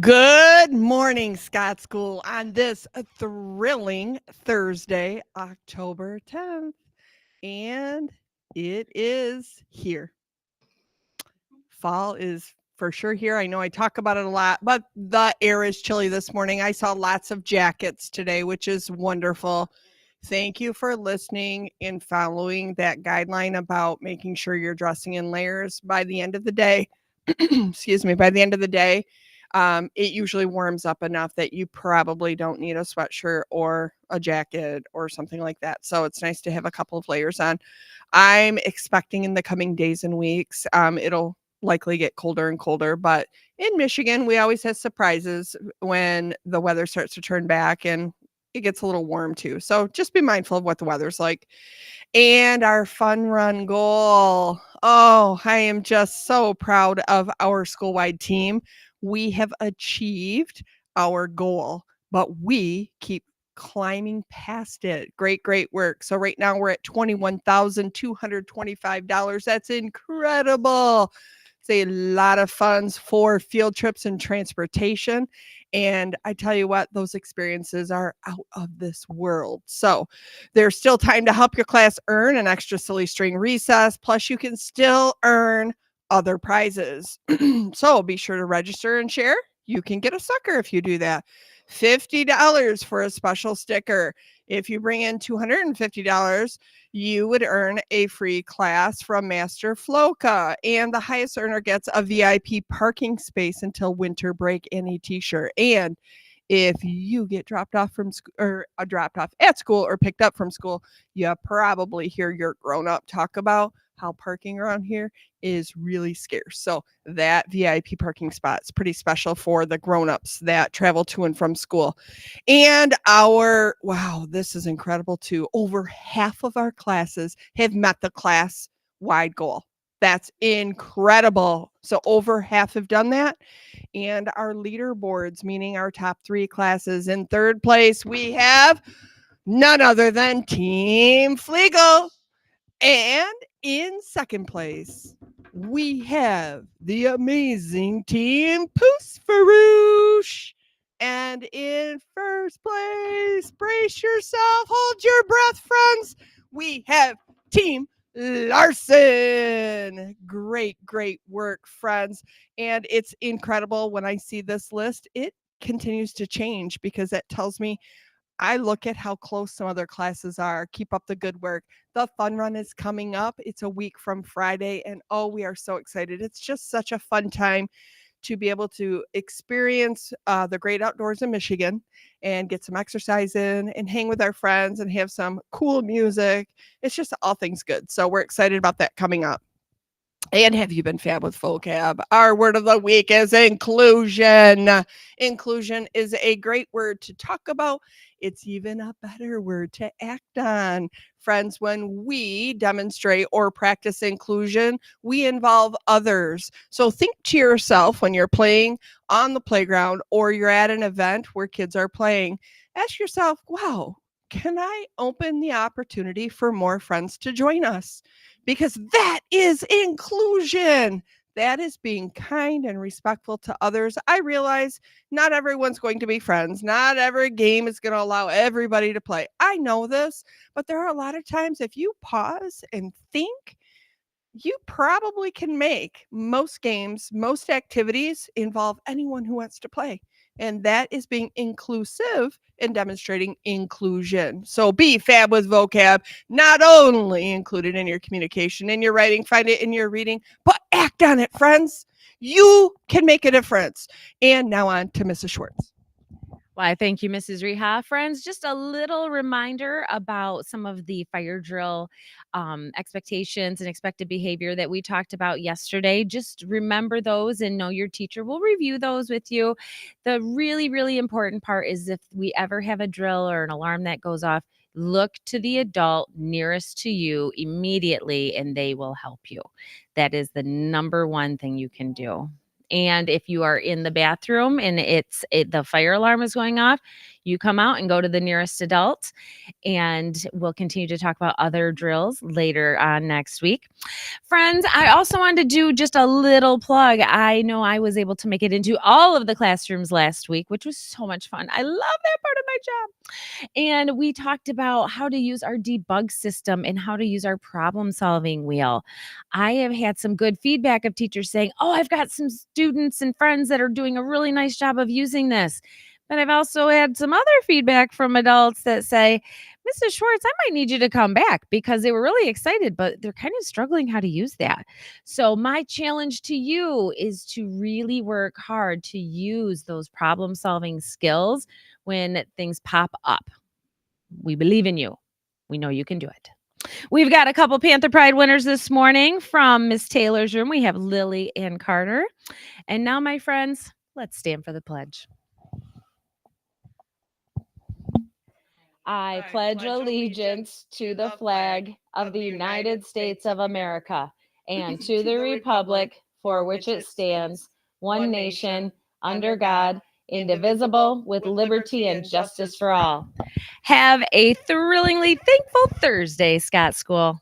Good morning, Scott School, on this thrilling Thursday, October 10th. And it is here. Fall is for sure here. I know I talk about it a lot, but the air is chilly this morning. I saw lots of jackets today, which is wonderful. Thank you for listening and following that guideline about making sure you're dressing in layers by the end of the day. Excuse me, by the end of the day, it usually warms up enough that you probably don't need a sweatshirt or a jacket or something like that. So it's nice to have a couple of layers on. I'm expecting in the coming days and weeks, it'll likely get colder and colder. But in Michigan, we always have surprises when the weather starts to turn back and it gets a little warm too. So just be mindful of what the weather's like. And our fun run goal. Oh, I am just so proud of our school wide team. We have achieved our goal, but we keep climbing past it. Great, great work. So right now we're at $21,225. That's incredible. It's a lot of funds for field trips and transportation. And I tell you what, those experiences are out of this world. So there's still time to help your class earn an extra silly string recess. Plus, you can still earn other prizes. So be sure to register and share. You can get a sucker if you do that. $50 for a special sticker. If you bring in $250, you would earn a free class from Master Floca. And the highest earner gets a VIP parking space until winter break and a t-shirt. And if you get dropped off from or dropped off at school or picked up from school, you probably hear your grown up talk about how parking around here is really scarce. So that VIP parking spot is pretty special for the grown-ups that travel to and from school. And our wow, this is incredible too. Over half of our classes have met the class wide goal. That's incredible. So over half have done that. And our leaderboards, meaning our top 3 classes. In 3rd place, we have none other than Team Flegel. And in 2nd place, we have the amazing Team Poos Farouche. And in 1st place, brace yourself, hold your breath, friends. We have Team Larson. Great, great work, friends. And it's incredible when I see this list. It continues to change because it tells me I look at how close some other classes are. Keep up the good work. The fun run is coming up. It's a week from Friday, and oh, we are so excited. It's just such a fun time to be able to experience the great outdoors in Michigan and get some exercise in and hang with our friends and have some cool music. It's just all things good. So we're excited about that coming up. And have you been fab with vocab? Our word of the week is inclusion. Inclusion is a great word to talk about. It's even a better word to act on. Friends, when we demonstrate or practice inclusion, we involve others. So think to yourself when you're playing on the playground or you're at an event where kids are playing, ask yourself, wow, can I open the opportunity for more friends to join us? Because that is inclusion. That is being kind and respectful to others. I realize not everyone's going to be friends. Not every game is going to allow everybody to play. I know this, but there are a lot of times if you pause and think, you probably can make most games, most activities involve anyone who wants to play. And that is being inclusive and demonstrating inclusion. So be fab with vocab, not only include it in your communication, in your writing, find it in your reading, but act on it, friends. You can make a difference. And now on to Mrs. Schwartz. Why, thank you, Mrs. Reha. Friends, just a little reminder about some of the fire drill expectations and expected behavior that we talked about yesterday. Just remember those and know your teacher will review those with you. The really, really important part is if we ever have a drill or an alarm that goes off, look to the adult nearest to you immediately and they will help you. That is the number one thing you can do. And if you are in the bathroom and the fire alarm is going off, you come out and go to the nearest adult, and we'll continue to talk about other drills later on next week. Friends, I also wanted to do just a little plug. I know I was able to make it into all of the classrooms last week, which was so much fun. I love that part of my job. And we talked about how to use our debug system and how to use our problem solving wheel. I have had some good feedback of teachers saying, "Oh, I've got some students and friends that are doing a really nice job of using this." But I've also had some other feedback from adults that say, "Mrs. Schwartz, I might need you to come back," because they were really excited, but they're kind of struggling how to use that. So, my challenge to you is to really work hard to use those problem solving skills when things pop up. We believe in you. We know you can do it. We've got a couple Panther Pride winners this morning from Miss Taylor's room. We have Lily and Carter. And now, my friends, let's stand for the pledge. I pledge allegiance to the flag of the United States of America and to the republic for which it stands, one nation, under God, indivisible, with liberty and justice for all. Have a thrillingly thankful Thursday, Scott School.